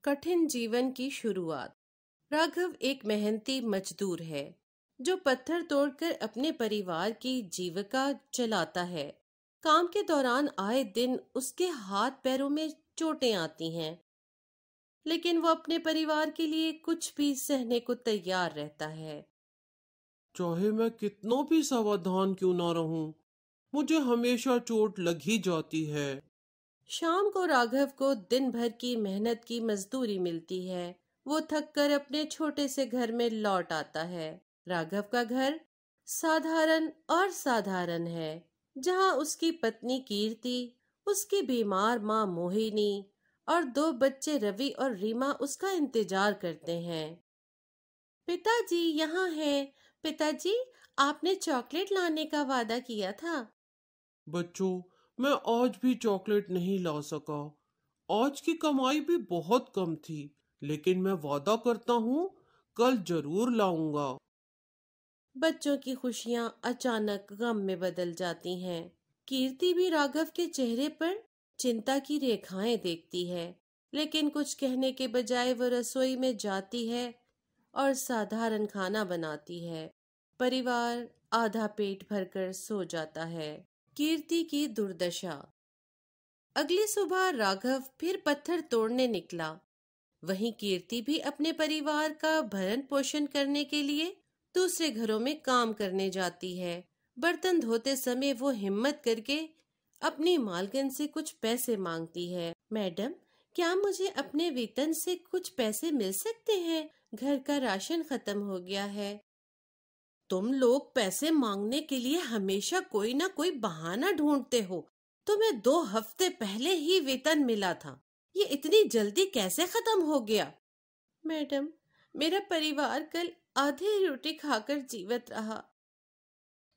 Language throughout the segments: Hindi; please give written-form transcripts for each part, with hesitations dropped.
कठिन जीवन की शुरुआत। राघव एक मेहनती मजदूर है जो पत्थर तोड़कर अपने परिवार की जीविका चलाता है। काम के दौरान आए दिन उसके हाथ पैरों में चोटें आती हैं, लेकिन वो अपने परिवार के लिए कुछ भी सहने को तैयार रहता है। चाहे मैं कितना भी सावधान क्यों ना रहूं, मुझे हमेशा चोट लग ही जाती है। शाम को राघव को दिन भर की मेहनत की मजदूरी मिलती है। वो थक कर अपने छोटे से घर में लौट आता है। राघव का घर साधारण और साधारण है, जहाँ उसकी पत्नी कीर्ति, उसकी बीमार माँ मोहिनी और दो बच्चे रवि और रीमा उसका इंतजार करते हैं। पिताजी यहाँ हैं। पिताजी, आपने चॉकलेट लाने का वादा किया था। बच्चों, मैं आज भी चॉकलेट नहीं ला सका। आज की कमाई भी बहुत कम थी, लेकिन मैं वादा करता हूँ कल जरूर लाऊंगा। बच्चों की खुशियां अचानक गम में बदल जाती हैं। कीर्ति भी राघव के चेहरे पर चिंता की रेखाएं देखती है, लेकिन कुछ कहने के बजाय वो रसोई में जाती है और साधारण खाना बनाती है। परिवार आधा पेट भरकर सो जाता है। कीर्ति की दुर्दशा। अगली सुबह राघव फिर पत्थर तोड़ने निकला। वहीं कीर्ति भी अपने परिवार का भरण पोषण करने के लिए दूसरे घरों में काम करने जाती है। बर्तन धोते समय वो हिम्मत करके अपनी मालकिन से कुछ पैसे मांगती है। मैडम, क्या मुझे अपने वेतन से कुछ पैसे मिल सकते हैं? घर का राशन खत्म हो गया है। तुम लोग पैसे मांगने के लिए हमेशा कोई ना कोई बहाना ढूंढते हो। तुम्हें 2 हफ्ते पहले ही वेतन मिला था, ये इतनी जल्दी कैसे खत्म हो गया? मैडम, मेरा परिवार कल आधी रोटी खाकर जीवित रहा।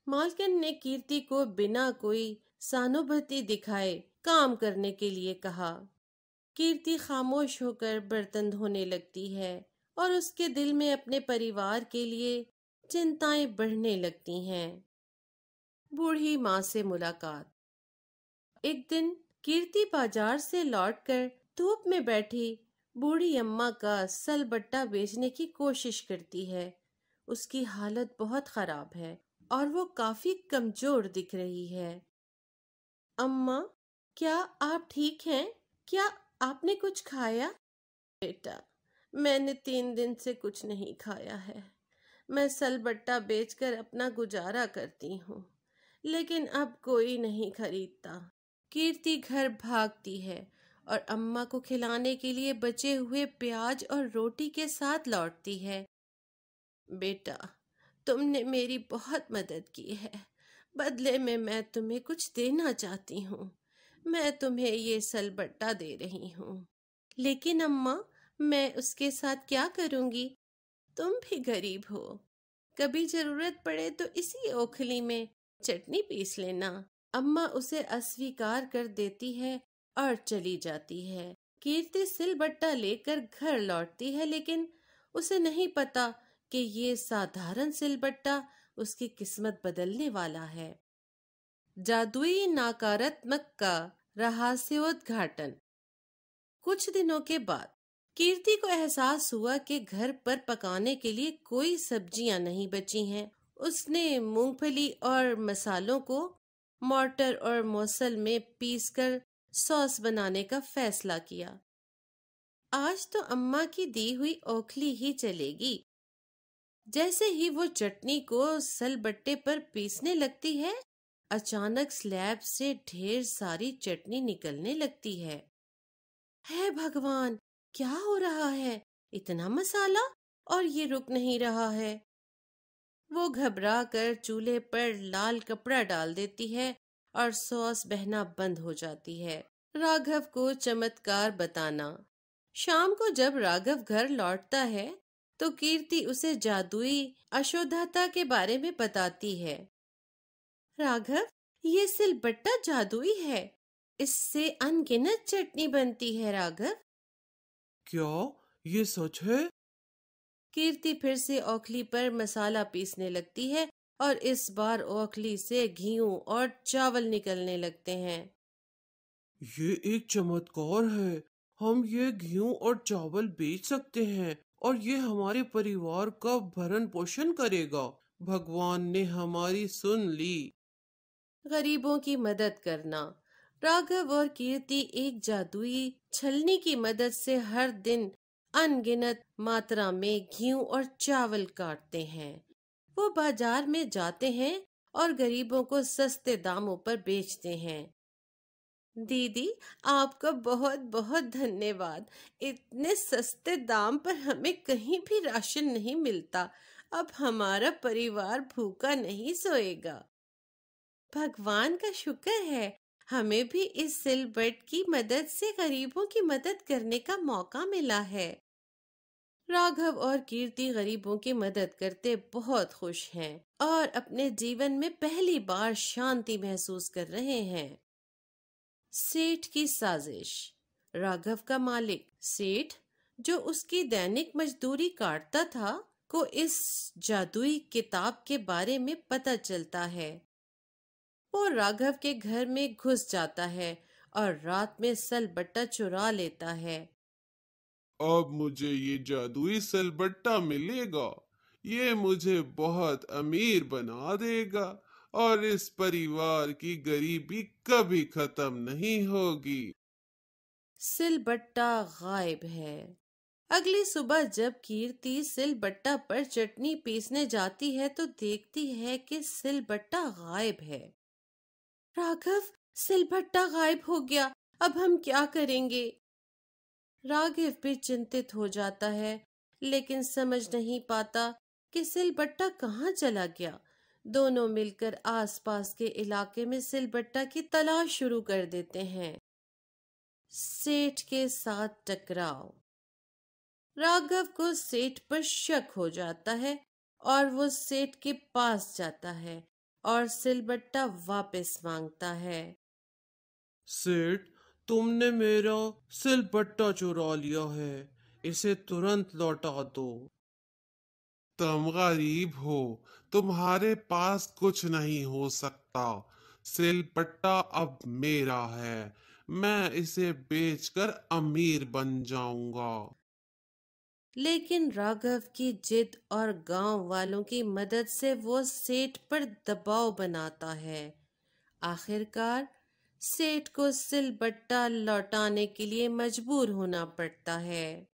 मालकिन ने कीर्ति को बिना कोई सहानुभूति दिखाए काम करने के लिए कहा। कीर्ति खामोश होकर बर्तन धोने लगती है और उसके दिल में अपने परिवार के लिए चिंताएं बढ़ने लगती हैं। बूढ़ी माँ से मुलाकात। एक दिन कीर्ति बाजार से लौटकर धूप में बैठी बूढ़ी अम्मा का सलबट्टा बेचने की कोशिश करती है। उसकी हालत बहुत खराब है और वो काफी कमजोर दिख रही है। अम्मा, क्या आप ठीक हैं? क्या आपने कुछ खाया? बेटा, मैंने 3 दिन से कुछ नहीं खाया है। मैं सलबट्टा बेचकर अपना गुजारा करती हूँ, लेकिन अब कोई नहीं खरीदता। कीर्ति घर भागती है और अम्मा को खिलाने के लिए बचे हुए प्याज और रोटी के साथ लौटती है। बेटा, तुमने मेरी बहुत मदद की है। बदले में मैं तुम्हें कुछ देना चाहती हूँ। मैं तुम्हें ये सलबट्टा दे रही हूँ। लेकिन अम्मा, मैं उसके साथ क्या करूँगी? तुम भी गरीब हो। कभी जरूरत पड़े तो इसी ओखली में चटनी पीस लेना। अम्मा उसे अस्वीकार कर देती है और चली जाती है। कीर्ति सिलबट्टा लेकर घर लौटती है, लेकिन उसे नहीं पता कि ये साधारण सिलबट्टा उसकी किस्मत बदलने वाला है। जादुई नकारात्मक का रहस्योद्घाटन। कुछ दिनों के बाद कीर्ति को एहसास हुआ कि घर पर पकाने के लिए कोई सब्जियां नहीं बची हैं। उसने मूंगफली और मसालों को मॉर्टर और मौसल में पीसकर सॉस बनाने का फैसला किया। आज तो अम्मा की दी हुई ओखली ही चलेगी। जैसे ही वो चटनी को सलबट्टे पर पीसने लगती है, अचानक स्लैब से ढेर सारी चटनी निकलने लगती है। हे भगवान, क्या हो रहा है? इतना मसाला और ये रुक नहीं रहा है। वो घबरा कर चूल्हे पर लाल कपड़ा डाल देती है और सॉस बहना बंद हो जाती है। राघव को चमत्कार बताना। शाम को जब राघव घर लौटता है तो कीर्ति उसे जादुई अशोद्धता के बारे में बताती है। राघव, ये सिलबट्टा जादुई है। इससे अनगिनत चटनी बनती है। राघव, क्या ये सच है? कीर्ति फिर से ओखली पर मसाला पीसने लगती है और इस बार ओखली से घी और चावल निकलने लगते हैं। ये एक चमत्कार है। हम ये घी और चावल बेच सकते हैं और ये हमारे परिवार का भरण पोषण करेगा। भगवान ने हमारी सुन ली। गरीबों की मदद करना। राघव और कीर्ति एक जादुई छलनी की मदद से हर दिन अनगिनत मात्रा में घी और चावल काटते हैं। वो बाजार में जाते हैं और गरीबों को सस्ते दामों पर बेचते हैं। दीदी, आपका बहुत बहुत धन्यवाद। इतने सस्ते दाम पर हमें कहीं भी राशन नहीं मिलता। अब हमारा परिवार भूखा नहीं सोएगा। भगवान का शुक्र है, हमें भी इस सिलबट की मदद से गरीबों की मदद करने का मौका मिला है। राघव और कीर्ति गरीबों की मदद करते बहुत खुश हैं और अपने जीवन में पहली बार शांति महसूस कर रहे हैं। सेठ की साजिश। राघव का मालिक सेठ, जो उसकी दैनिक मजदूरी काटता था, को इस जादुई किताब के बारे में पता चलता है। वो राघव के घर में घुस जाता है और रात में सलबट्टा चुरा लेता है। अब मुझे ये जादुई सलबट्टा मिलेगा। ये मुझे बहुत अमीर बना देगा और इस परिवार की गरीबी कभी खत्म नहीं होगी। सिलबट्टा गायब है। अगली सुबह जब कीर्ति सिलबट्टा पर चटनी पीसने जाती है तो देखती है कि सिलबट्टा गायब है। राघव, सिलबट्टा गायब हो गया, अब हम क्या करेंगे? राघव भी चिंतित हो जाता है, लेकिन समझ नहीं पाता कि सिलबट्टा कहाँ चला गया। दोनों मिलकर आसपास के इलाके में सिलबट्टा की तलाश शुरू कर देते हैं। सेठ के साथ टकराव। राघव को सेठ पर शक हो जाता है और वो सेठ के पास जाता है और सिलबट्टा वापस मांगता है। सेठ, तुमने मेरा सिलबट्टा चुरा लिया है, इसे तुरंत लौटा दो। तुम गरीब हो, तुम्हारे पास कुछ नहीं हो सकता। सिलबट्टा अब मेरा है, मैं इसे बेचकर अमीर बन जाऊंगा। लेकिन राघव की जिद और गांव वालों की मदद से वो सेठ पर दबाव बनाता है। आखिरकार सेठ को सिलबट्टा लौटाने के लिए मजबूर होना पड़ता है।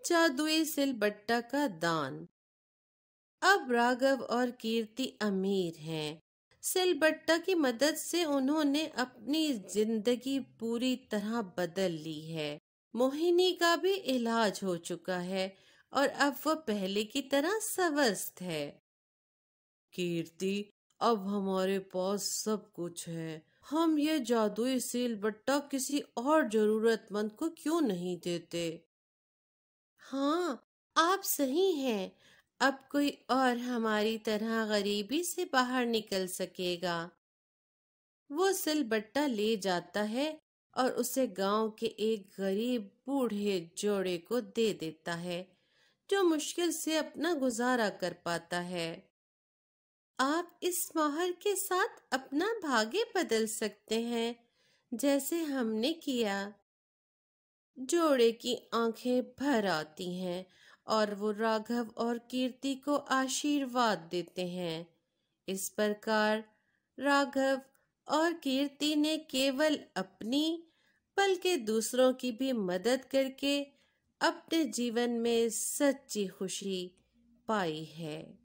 जादुई सिलबट्टा का दान। अब राघव और कीर्ति अमीर हैं। सिलबट्टा की मदद से उन्होंने अपनी जिंदगी पूरी तरह बदल ली है। मोहिनी का भी इलाज हो चुका है और अब वह पहले की तरह स्वस्थ है। कीर्ति, अब हमारे पास सब कुछ है। हम ये जादुई सिलबट्टा किसी और जरूरतमंद को क्यों नहीं देते? हाँ, आप सही हैं। अब कोई और हमारी तरह गरीबी से बाहर निकल सकेगा। वो सिलबट्टा ले जाता है और उसे गांव के एक गरीब बूढ़े जोड़े को दे देता है, जो मुश्किल से अपना गुजारा कर पाता है। आप इस मोहर के साथ अपना भाग्य बदल सकते हैं, जैसे हमने किया। जोड़े की आंखें भर आती हैं और वो राघव और कीर्ति को आशीर्वाद देते हैं। इस प्रकार राघव और कीर्ति ने केवल अपनी बल्कि दूसरों की भी मदद करके अपने जीवन में सच्ची खुशी पाई है।